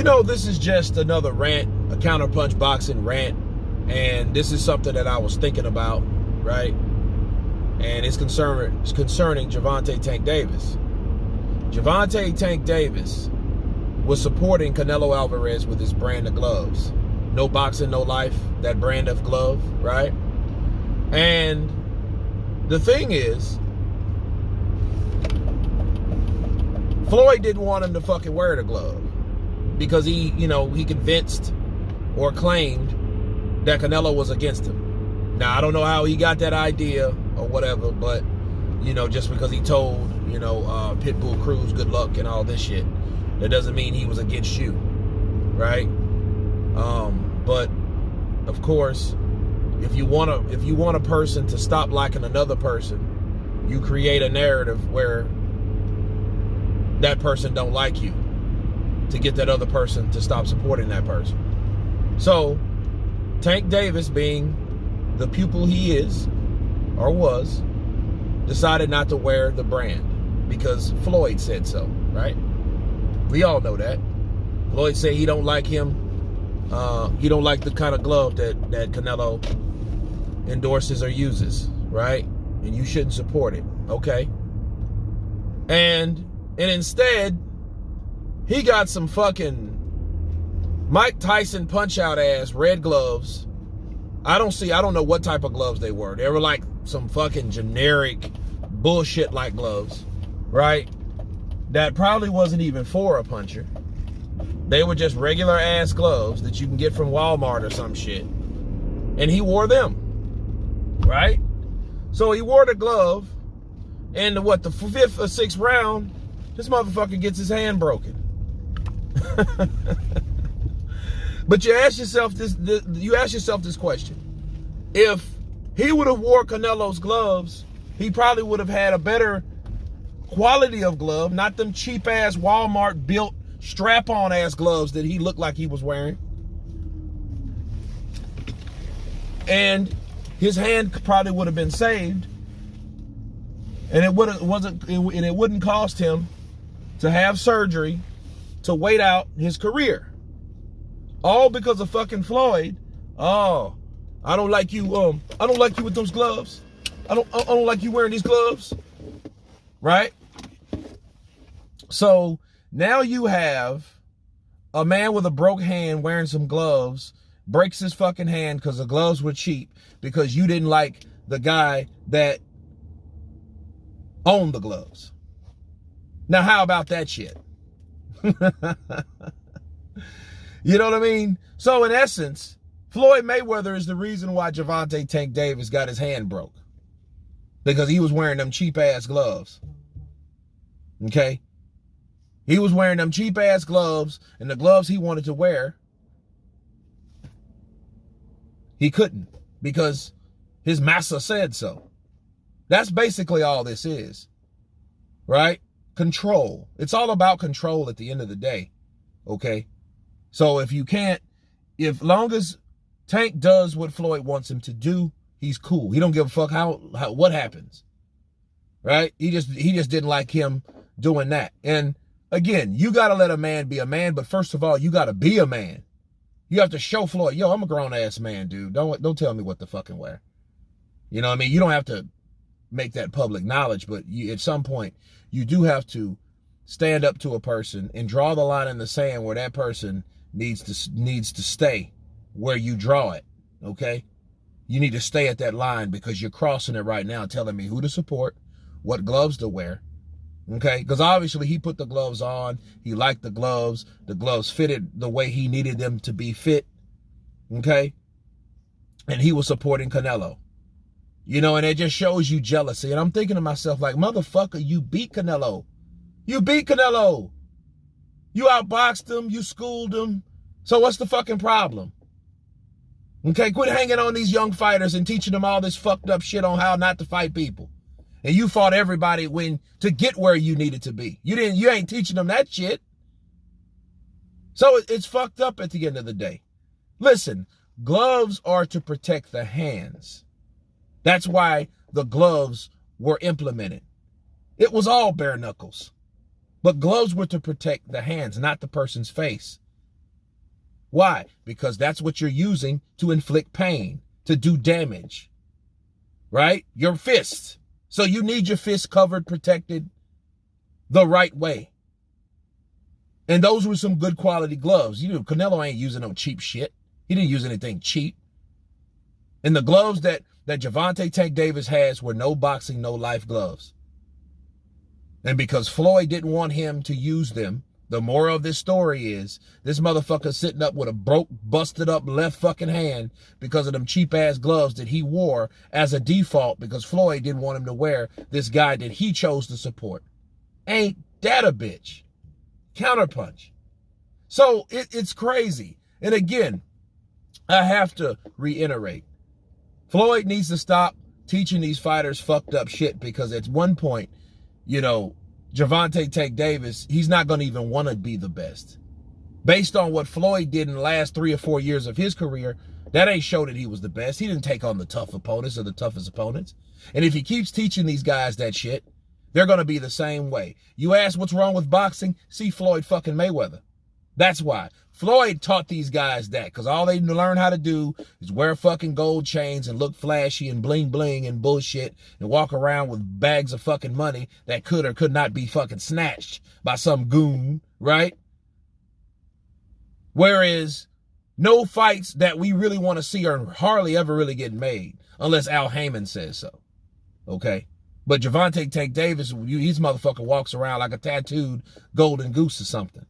This is just another rant, a Counterpunch boxing rant, and this is something that I was thinking about, right? And it's concerning Gervonta Tank Davis. Gervonta Tank Davis was supporting Canelo Alvarez with his brand of gloves. No boxing, no life, that brand of glove, right? And the thing is, Floyd didn't want him to fucking wear the glove because he convinced or claimed that Canelo was against him. Now, I don't know how he got that idea or whatever, but, just because he told, Pitbull Cruz good luck and all this shit, that doesn't mean he was against you, right? But, of course, if you want a person to stop liking another person, you create a narrative where that person don't like you to get that other person to stop supporting that person. So, Tank Davis, being the pupil he is, or was, decided not to wear the brand because Floyd said so, right? We all know that. Floyd said he don't like him. He don't like the kind of glove that Canelo endorses or uses, right? And you shouldn't support it, okay? And instead, he got some fucking Mike Tyson punch-out ass red gloves. I don't know what type of gloves they were. They were like some fucking generic bullshit like gloves, right? That probably wasn't even for a puncher. They were just regular ass gloves that you can get from Walmart or some shit. And he wore them, right? So he wore the glove, and the fifth or sixth round, this motherfucker gets his hand broken. But you ask yourself this question. If he would have wore Canelo's gloves, he probably would have had a better quality of glove, not them cheap ass Walmart built strap-on ass gloves that he looked like he was wearing. And his hand probably would have been saved, and it wouldn't cost him to have surgery to wait out his career. All because of fucking Floyd. Oh, I don't like you. I don't like you with those gloves. I don't like you wearing these gloves. Right? So now you have a man with a broke hand wearing some gloves, breaks his fucking hand because the gloves were cheap because you didn't like the guy that owned the gloves. Now, how about that shit? You know what I mean? So in essence, Floyd Mayweather is the reason why Gervonta Tank Davis got his hand broke. Because he was wearing them cheap ass gloves. Okay? He was wearing them cheap ass gloves, and the gloves he wanted to wear, he couldn't because his master said so. That's basically all this is. Right? Control. It's all about control at the end of the day. Okay? So if long as Tank does what Floyd wants him to do, he's cool. He don't give a fuck what happens. Right? He just didn't like him doing that. And again, you got to let a man be a man, but first of all, you got to be a man. You have to show Floyd, yo, I'm a grown ass man, dude. Don't tell me what to fucking wear. You know what I mean? You don't have to make that public knowledge, but at some point, you do have to stand up to a person and draw the line in the sand where that person needs to stay where you draw it, okay? You need to stay at that line because you're crossing it right now, telling me who to support, what gloves to wear, okay? Because obviously he put the gloves on, he liked the gloves fitted the way he needed them to be fit, okay? And he was supporting Canelo. And it just shows you jealousy. And I'm thinking to myself, like, motherfucker, you beat Canelo. You beat Canelo. You outboxed him. You schooled him. So what's the fucking problem? Okay, quit hanging on these young fighters and teaching them all this fucked up shit on how not to fight people. And you fought everybody to get where you needed to be. You ain't teaching them that shit. So it's fucked up at the end of the day. Listen, gloves are to protect the hands. That's why the gloves were implemented. It was all bare knuckles. But gloves were to protect the hands, not the person's face. Why? Because that's what you're using to inflict pain, to do damage, right? Your fists. So you need your fists covered, protected the right way. And those were some good quality gloves. You know, Canelo ain't using no cheap shit. He didn't use anything cheap. And the gloves that Gervonta Tank Davis has were no boxing, no life gloves. And because Floyd didn't want him to use them, the moral of this story is this motherfucker sitting up with a broke, busted up left fucking hand because of them cheap ass gloves that he wore as a default because Floyd didn't want him to wear this guy that he chose to support. Ain't that a bitch? Counterpunch. So it's crazy. And again, I have to reiterate, Floyd needs to stop teaching these fighters fucked up shit because at one point, you know, Gervonta Tank Davis, he's not going to even want to be the best. Based on what Floyd did in the last 3 or 4 years of his career, that ain't show that he was the best. He didn't take on the tough opponents or the toughest opponents. And if he keeps teaching these guys that shit, they're going to be the same way. You ask what's wrong with boxing? See Floyd fucking Mayweather. That's why. Floyd taught these guys that because all they learn how to do is wear fucking gold chains and look flashy and bling bling and bullshit and walk around with bags of fucking money that could or could not be fucking snatched by some goon, right? Whereas no fights that we really want to see are hardly ever really getting made unless Al Heyman says so, okay? But Gervonta Tank Davis, his motherfucker walks around like a tattooed golden goose or something.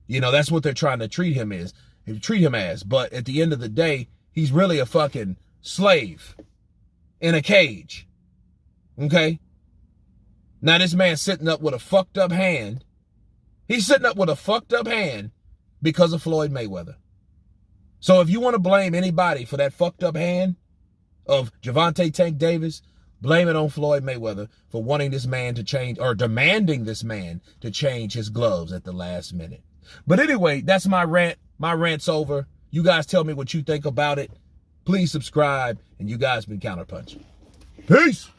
You know, that's what they're trying to treat him as. But at the end of the day, he's really a fucking slave in a cage. Okay? Now this man's sitting up with a fucked up hand. He's sitting up with a fucked up hand because of Floyd Mayweather. So if you want to blame anybody for that fucked up hand of Gervonta Tank Davis, blame it on Floyd Mayweather for wanting this man to change or demanding this man to change his gloves at the last minute. But anyway, that's my rant. My rant's over. You guys tell me what you think about it. Please subscribe. And you guys been Counterpunching. Peace.